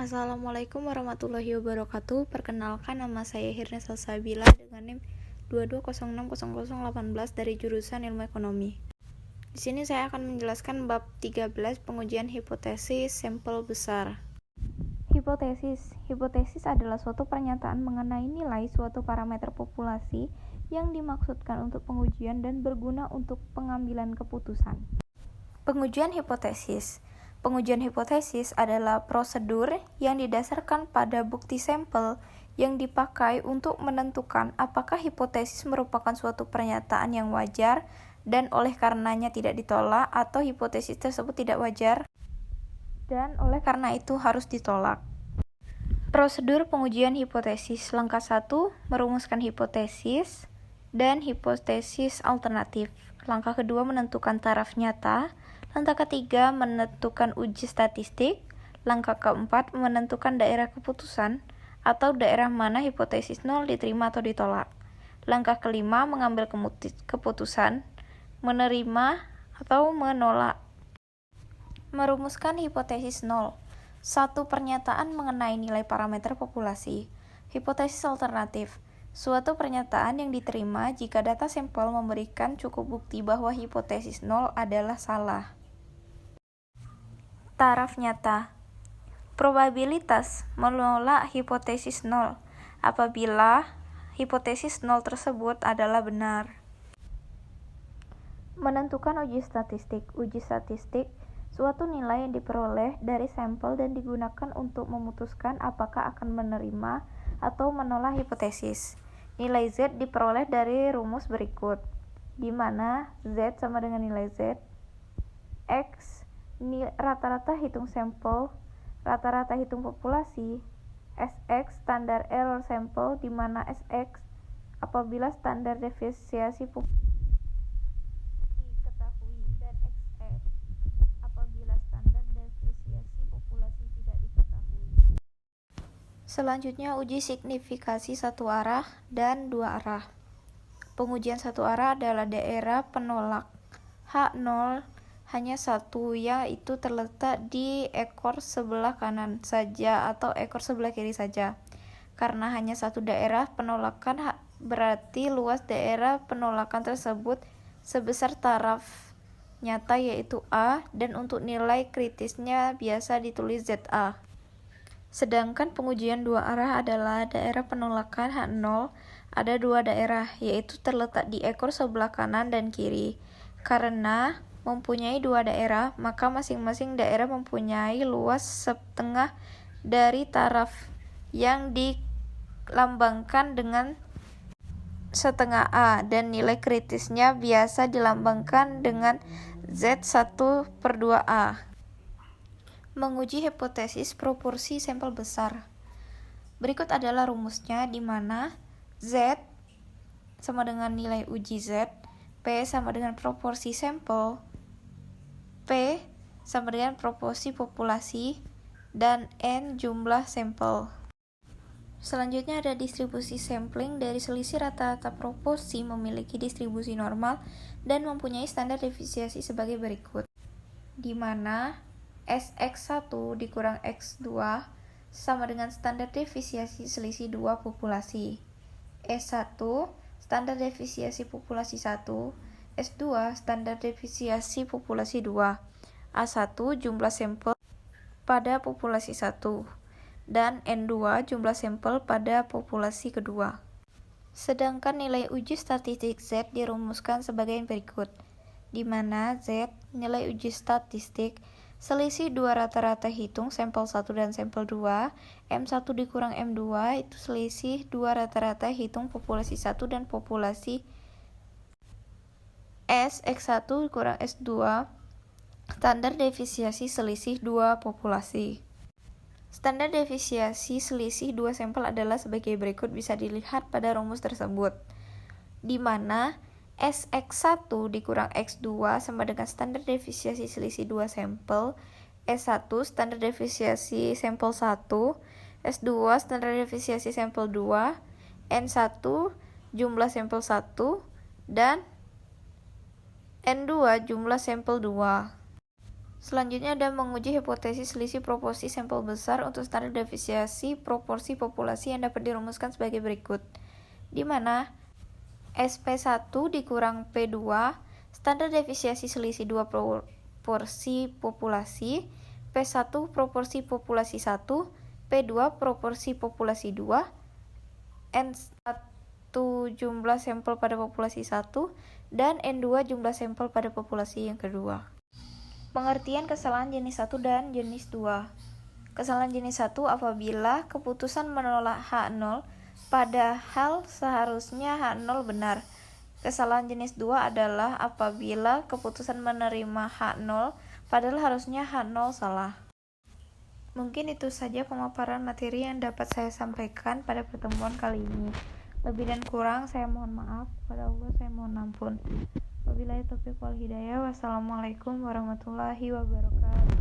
Assalamualaikum warahmatullahi wabarakatuh. Perkenalkan, nama saya Hirna Salsabila dengan NIM 22060018 dari jurusan Ilmu Ekonomi. Di sini saya akan menjelaskan bab 13 pengujian hipotesis sampel besar. Hipotesis adalah suatu pernyataan mengenai nilai suatu parameter populasi yang dimaksudkan untuk pengujian dan berguna untuk pengambilan keputusan. Pengujian hipotesis adalah prosedur yang didasarkan pada bukti sampel yang dipakai untuk menentukan apakah hipotesis merupakan suatu pernyataan yang wajar dan oleh karenanya tidak ditolak, atau hipotesis tersebut tidak wajar dan oleh karena itu harus ditolak. Prosedur pengujian hipotesis: langkah 1, merumuskan hipotesis dan hipotesis alternatif. Langkah kedua, menentukan taraf nyata. Langkah ketiga, menentukan uji statistik. Langkah keempat, menentukan daerah keputusan atau daerah mana hipotesis 0 diterima atau ditolak. Langkah kelima, mengambil keputusan, menerima atau menolak. Merumuskan hipotesis 0. 1. Pernyataan mengenai nilai parameter populasi. Hipotesis alternatif: suatu pernyataan yang diterima jika data sampel memberikan cukup bukti bahwa hipotesis 0 adalah salah. Taraf nyata: probabilitas menolak hipotesis 0 apabila hipotesis 0 tersebut adalah benar. Menentukan uji statistik. Uji statistik suatu nilai yang diperoleh dari sampel dan digunakan untuk memutuskan apakah akan menerima atau menolak hipotesis. Nilai Z diperoleh dari rumus berikut, di mana Z sama dengan nilai Z, X rata-rata hitung sampel, rata-rata hitung populasi, Sx standar error sampel, di mana Sx apabila standar deviasi populasi diketahui dan Xx apabila standar deviasi populasi tidak diketahui. Selanjutnya, uji signifikasi satu arah dan dua arah. Pengujian satu arah adalah daerah penolak H0 hanya satu, yaitu terletak di ekor sebelah kanan saja atau ekor sebelah kiri saja. Karena hanya satu daerah penolakan, berarti luas daerah penolakan tersebut sebesar taraf nyata yaitu A, dan untuk nilai kritisnya biasa ditulis ZA. Sedangkan pengujian dua arah adalah daerah penolakan H0 ada dua daerah, yaitu terletak di ekor sebelah kanan dan kiri. Karena mempunyai dua daerah, maka masing-masing daerah mempunyai luas setengah dari taraf yang dilambangkan dengan setengah A, dan nilai kritisnya biasa dilambangkan dengan Z1/2A. Menguji hipotesis proporsi sampel besar. Berikut adalah rumusnya, di mana Z sama dengan nilai uji Z, P sama dengan proporsi sampel, P sama dengan proporsi populasi, dan N jumlah sampel. Selanjutnya ada distribusi sampling dari selisih rata-rata proporsi memiliki distribusi normal dan mempunyai standar deviasi sebagai berikut, di mana Sx1 dikurang X2 sama dengan standar deviasi selisih dua populasi. S1 standar deviasi populasi 1, S2 standar deviasi populasi 2, A1 jumlah sampel pada populasi 1, dan N2 jumlah sampel pada populasi kedua. Sedangkan nilai uji statistik Z dirumuskan sebagai berikut, di mana Z nilai uji statistik selisih dua rata-rata hitung sampel 1 dan sampel 2, M1 dikurang M2 itu selisih dua rata-rata hitung populasi 1 dan populasi S, X1 kurang S2, standar deviasi selisih dua populasi. Standar deviasi selisih dua sampel adalah sebagai berikut, bisa dilihat pada rumus tersebut, di mana Sx1 dikurang X2 sama dengan standar deviasi selisih dua sampel, S1 standar deviasi sampel 1, S2 standar deviasi sampel 2, N1 jumlah sampel 1, dan N2 jumlah sampel 2. Selanjutnya ada menguji hipotesis selisih proporsi sampel besar untuk standar deviasi proporsi populasi yang dapat dirumuskan sebagai berikut. Di mana SP1 dikurang P2, standar deviasi selisih 2 proporsi populasi, P1 proporsi populasi 1, P2 proporsi populasi 2, N1 jumlah sampel pada populasi 1, dan N2 jumlah sampel pada populasi yang kedua. Pengertian kesalahan jenis 1 dan jenis 2. Kesalahan jenis 1 apabila keputusan menolak H0 padahal seharusnya H0 benar. Kesalahan jenis 2 adalah apabila keputusan menerima H0 padahal harusnya H0 salah. Mungkin itu saja pemaparan materi yang dapat saya sampaikan pada pertemuan kali ini. Lebih dan kurang saya mohon maaf, kepada Allah saya mohon ampun. Wabillahi taufiq wal hidayah. Wassalamualaikum warahmatullahi wabarakatuh.